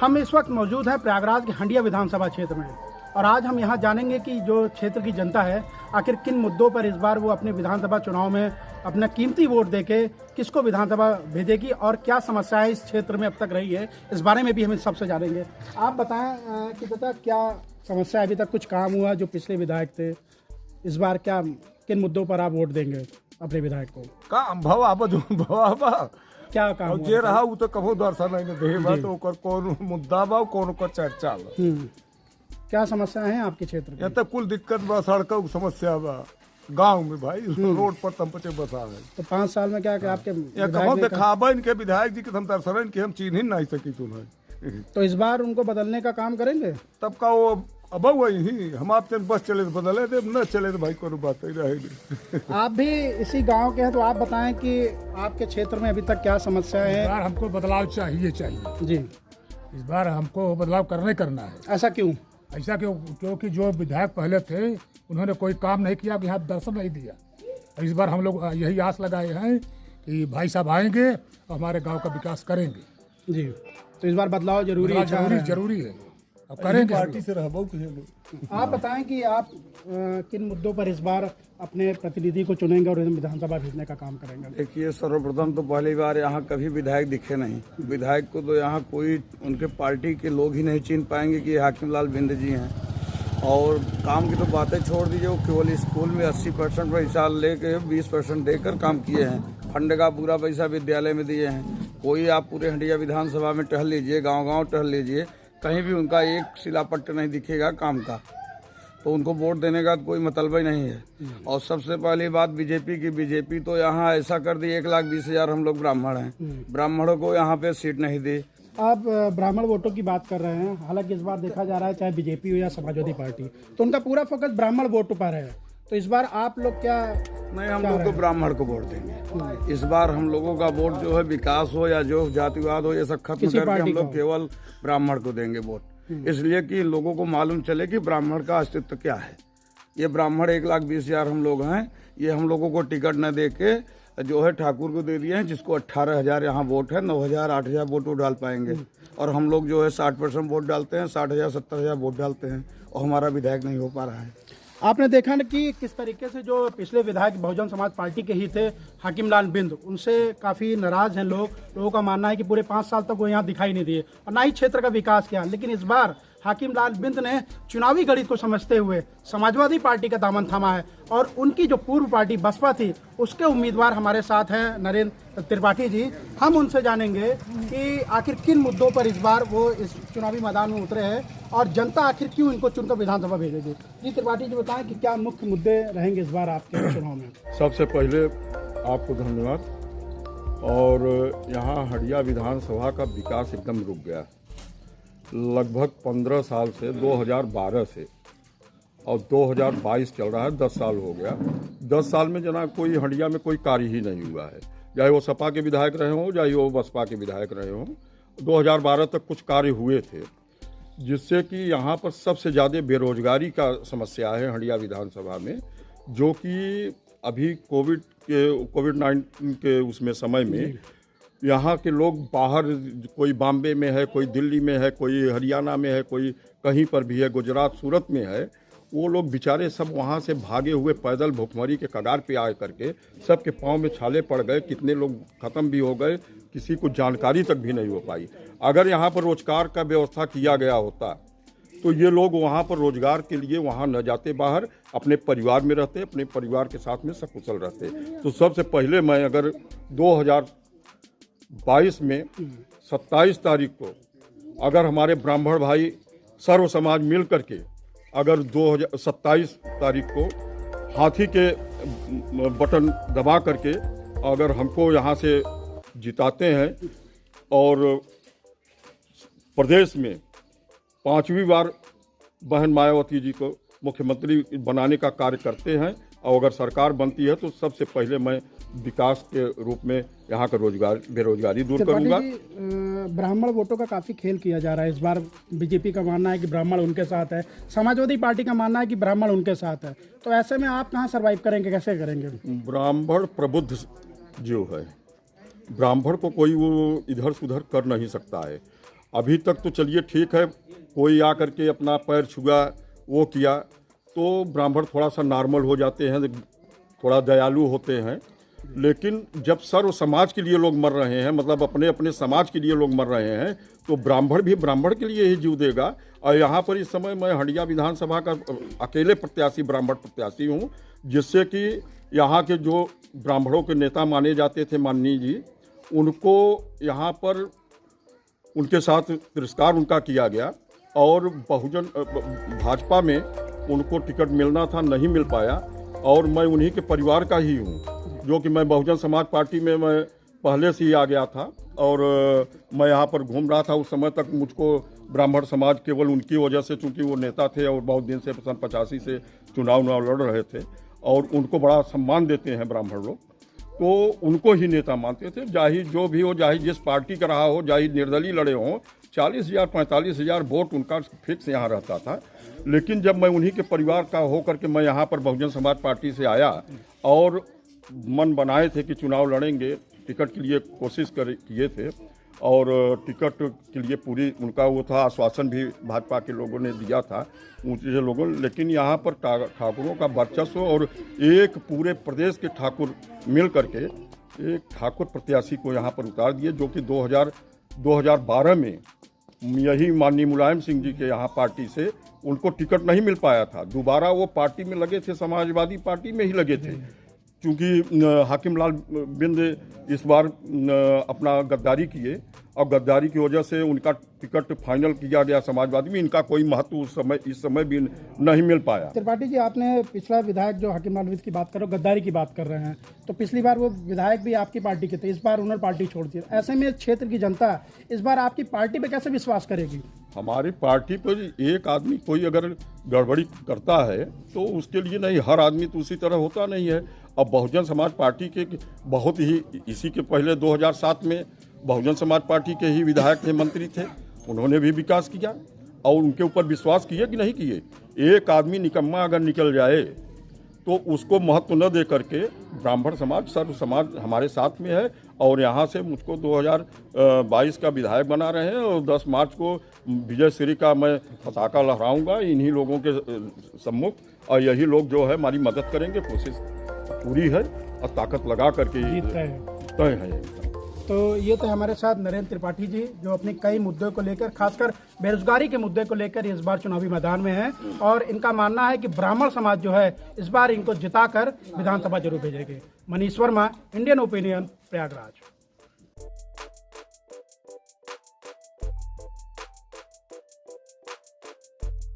हम इस वक्त मौजूद हैं प्रयागराज के हंडिया विधानसभा क्षेत्र में और आज हम यहाँ जानेंगे कि जो क्षेत्र की जनता है आखिर किन मुद्दों पर इस बार वो अपने विधानसभा चुनाव में अपना कीमती वोट देके किसको विधानसभा भेजेगी और क्या समस्याएं इस क्षेत्र में अब तक रही है, इस बारे में भी हम सबसे जानेंगे। आप बताएं कि दादा क्या समस्या अभी तक कुछ काम हुआ जो पिछले विधायक थे, इस बार क्या किन मुद्दों पर आप वोट देंगे अपने विधायक को? काम भवा जो भवा क्या काम और हुआ जे था? रहा उ तो कभो दर्शन नहीं दे बा तो ओकर कौन मुद्दा बा कौन ओकर चर्चा बा। क्या समस्या है आपके क्षेत्र या में? तो कुल दिक्कत बा, सड़कों की समस्या बा गांव में भाई, रोड पर तंपचे बसा है। तो 5 साल में क्या आपके या विधायक कभो ने दिखाबा इनके विधायक जी के हम दर्शन के हम चीन ही नहीं सकी तुम्हें। तो इस बार उनको बदलने का काम करेंगे? तब का वो अब वही हम आपसे बस चले तो बदले थे, न चले तो भाई कोई बात ही रहेगी। आप भी इसी गांव के हैं तो आप बताएं कि आपके क्षेत्र में अभी तक क्या समस्या इस है? बार हमको बदलाव चाहिए। जी, इस बार हमको बदलाव करना है। ऐसा क्यों? ऐसा क्योंकि जो विधायक पहले थे उन्होंने कोई काम नहीं किया, यहाँ दर्शन नहीं दिया। इस बार हम लोग यही आस लगाए हैं कि भाई साहब आएंगे और हमारे गांव का विकास करेंगे। जी, तो इस बार बदलाव जरूरी है। जरूरी है, अब करेंगे हम पार्टी लोग। से रह आप बताएं कि आप किन मुद्दों पर इस बार अपने प्रतिनिधि को चुनेंगे और विधानसभा भेजने का काम करेंगे? देखिए, सर्वप्रथम तो पहली बार यहाँ कभी विधायक दिखे नहीं। विधायक को तो यहाँ कोई उनके पार्टी के लोग ही नहीं चिन्ह पाएंगे कि हाकिम लाल बिंद जी हैं। और काम की तो बातें छोड़ दीजिए, वो केवल स्कूल में 80% पैसा लेके 20% देकर काम किए हैं। फंड का पूरा पैसा विद्यालय में दिए हैं। कोई आप पूरे हंडिया विधानसभा में टहल लीजिए, गाँव टहल लीजिए, कहीं भी उनका एक शिलापट्ट नहीं दिखेगा काम का। तो उनको वोट देने का कोई मतलब ही नहीं है। और सबसे पहली बात बीजेपी तो यहाँ ऐसा कर दी, 1,20,000 हम लोग ब्राह्मण हैं, ब्राह्मणों को यहाँ पे सीट नहीं दी। आप ब्राह्मण वोटों की बात कर रहे हैं, हालांकि इस बार देखा जा रहा है चाहे बीजेपी हो या समाजवादी पार्टी, तो उनका पूरा फोकस ब्राह्मण वोट पर है। तो इस बार आप लोग क्या? नहीं, हम लोग तो ब्राह्मण को वोट देंगे। इस बार हम लोगों का वोट जो है विकास हो या जो जातिवाद हो ये सब खत्म करके हम लोग केवल ब्राह्मण को देंगे वोट। इसलिए कि लोगों को मालूम चले कि ब्राह्मण का अस्तित्व क्या है। ये ब्राह्मण 1,20,000 हम लोग हैं, ये हम लोगों को टिकट न दे के जो है ठाकुर को दे दिए हैं, जिसको 18,000 यहाँ वोट है, 9,000 8,000 वोट वो डाल पाएंगे। और हम लोग जो है 60% वोट डालते हैं, 60,000 70,000 वोट डालते हैं और हमारा विधायक नहीं हो पा रहा है। आपने देखा ना कि किस तरीके से जो पिछले विधायक बहुजन समाज पार्टी के ही थे हाकिम लाल बिंद, उनसे काफ़ी नाराज हैं लोगों का मानना है कि पूरे 5 साल तक वो यहाँ दिखाई नहीं दिए और ना ही क्षेत्र का विकास किया। लेकिन इस बार हाकिम लाल बिंद ने चुनावी गणित को समझते हुए समाजवादी पार्टी का दामन थामा है और उनकी जो पूर्व पार्टी बसपा थी उसके उम्मीदवार हमारे साथ हैं नरेंद्र त्रिपाठी जी। हम उनसे जानेंगे कि आखिर किन मुद्दों पर इस बार वो इस चुनावी मैदान में उतरे हैं और जनता आखिर क्यों इनको चुनकर विधानसभा भेजेगी। जी त्रिपाठी जी, बताएं कि क्या मुख्य मुद्दे रहेंगे इस बार आपके चुनाव में? सबसे पहले आपको धन्यवाद। और यहाँ हंडिया विधानसभा का विकास एकदम रुक गया लगभग 15 साल से, 2012 से, और 2022 चल रहा है, 10 साल हो गया। 10 साल में जना कोई हंडिया में कोई कार्य ही नहीं हुआ है, चाहे वो सपा के विधायक रहे हों चाहे वो बसपा के विधायक रहे हों। 2012 तक कुछ कार्य हुए थे, जिससे कि यहाँ पर सबसे ज़्यादा बेरोजगारी का समस्या है हंडिया विधानसभा में, जो कि अभी कोविड-19 के उसमें समय में यहाँ के लोग बाहर, कोई बॉम्बे में है, कोई दिल्ली में है, कोई हरियाणा में है, कोई कहीं पर भी है, गुजरात सूरत में है, वो लोग बेचारे सब वहाँ से भागे हुए पैदल भुखमरी के कगार पे आ करके सबके पाँव में छाले पड़ गए, कितने लोग ख़त्म भी हो गए, किसी को जानकारी तक भी नहीं हो पाई। अगर यहाँ पर रोजगार का व्यवस्था किया गया होता तो ये लोग वहाँ पर रोजगार के लिए वहाँ न जाते, बाहर अपने परिवार में रहते, अपने परिवार के साथ में सकुशल रहते। तो सबसे पहले मैं अगर 2022 में 27 तारीख को अगर हमारे ब्राह्मण भाई सर्व समाज मिल करके अगर 27 तारीख को हाथी के बटन दबा करके अगर हमको यहाँ से जिताते हैं और प्रदेश में 5वीं बार बहन मायावती जी को मुख्यमंत्री बनाने का कार्य करते हैं और अगर सरकार बनती है तो सबसे पहले मैं विकास के रूप में यहाँ का बेरोजगारी दूर करूँगा। ब्राह्मण वोटों का काफ़ी खेल किया जा रहा है इस बार। बीजेपी का मानना है कि ब्राह्मण उनके साथ है, समाजवादी पार्टी का मानना है कि ब्राह्मण उनके साथ है। तो ऐसे में आप कहाँ सर्वाइव करेंगे, कैसे करेंगे? ब्राह्मण प्रबुद्ध जो है, ब्राह्मण को कोई वो इधर सुधर कर नहीं सकता है। अभी तक तो चलिए ठीक है, कोई आकर के अपना पैर छुआ वो किया तो ब्राह्मण थोड़ा सा नॉर्मल हो जाते हैं, थोड़ा दयालु होते हैं। लेकिन जब सर्व समाज के लिए लोग मर रहे हैं, मतलब अपने अपने समाज के लिए लोग मर रहे हैं, तो ब्राह्मण भी ब्राह्मण के लिए ही जीव देगा। और यहाँ पर इस समय मैं हंडिया विधानसभा का अकेले प्रत्याशी ब्राह्मण प्रत्याशी हूँ, जिससे कि यहाँ के जो ब्राह्मणों के नेता माने जाते थे माननीय जी, उनको यहाँ पर उनके साथ तिरस्कार उनका किया गया और बहुजन भाजपा में उनको टिकट मिलना था, नहीं मिल पाया। और मैं उन्हीं के परिवार का ही हूँ, जो कि मैं बहुजन समाज पार्टी में मैं पहले से ही आ गया था और मैं यहाँ पर घूम रहा था। उस समय तक मुझको ब्राह्मण समाज केवल उनकी वजह से, चूँकि वो नेता थे और बहुत दिन से सन 85 से चुनाव लड़ रहे थे और उनको बड़ा सम्मान देते हैं ब्राह्मण लोग, तो उनको ही नेता मानते थे। चाहे जो भी हो, चाहे जिस पार्टी का रहा हो, चाहे निर्दलीय लड़े हों, 40,000 45,000 वोट उनका फिक्स यहाँ रहता था। लेकिन जब मैं उन्हीं के परिवार का होकर के मैं यहाँ पर बहुजन समाज पार्टी से आया और मन बनाए थे कि चुनाव लड़ेंगे, टिकट के लिए कोशिश किए थे और टिकट के लिए पूरी उनका वो था, आश्वासन भी भाजपा के लोगों ने दिया था ऊँचे लोगों। लेकिन यहाँ पर ठाकुरों का वर्चस्व और एक पूरे प्रदेश के ठाकुर मिल करके एक ठाकुर प्रत्याशी को यहाँ पर उतार दिए, जो कि 2012 में यही माननीय मुलायम सिंह जी के यहाँ पार्टी से उनको टिकट नहीं मिल पाया था। दोबारा वो पार्टी में लगे थे, समाजवादी पार्टी में ही लगे थे, क्योंकि हाकिम लाल बिंद इस बार अपना गद्दारी किए और गद्दारी की वजह से उनका टिकट फाइनल किया गया समाजवादी में। इनका कोई महत्व इस समय भी नहीं मिल पाया। त्रिपाठी जी, आपने पिछला विधायक जो हाकिम लाल बिंद की बात कर रहे हो, गद्दारी की बात कर रहे हैं, तो पिछली बार वो विधायक भी आपकी पार्टी के थे, इस बार उन्होंने पार्टी छोड़ दी। ऐसे में क्षेत्र की जनता इस बार आपकी पार्टी पे कैसे विश्वास करेगी? हमारी पार्टी पर एक आदमी कोई अगर गड़बड़ी करता है तो उसके लिए नहीं, हर आदमी तो उसी तरह होता नहीं है। अब बहुजन समाज पार्टी के बहुत ही, इसी के पहले 2007 में बहुजन समाज पार्टी के ही विधायक थे, मंत्री थे, उन्होंने भी विकास किया और उनके ऊपर विश्वास किए कि नहीं किए। एक आदमी निकम्मा अगर निकल जाए तो उसको महत्व न दे करके ब्राह्मण समाज, सर्व समाज हमारे साथ में है और यहाँ से मुझको 2022 का विधायक बना रहे हैं और 10 मार्च को विजय श्री का मैं पताका लहराऊंगा इन्हीं लोगों के सम्मुख, और यही लोग जो है हमारी मदद करेंगे। कोशिश पूरी है और ताकत लगा करके तय है। तो ये तो हमारे साथ नरेंद्र त्रिपाठी जी, जो अपने कई मुद्दों को लेकर, खासकर बेरोजगारी के मुद्दे को लेकर इस बार चुनावी मैदान में हैं और इनका मानना है कि ब्राह्मण समाज जो है इस बार इनको जिताकर विधानसभा जरूर भेजेगी। Manish Verma, Indian opinion, Prayagraj.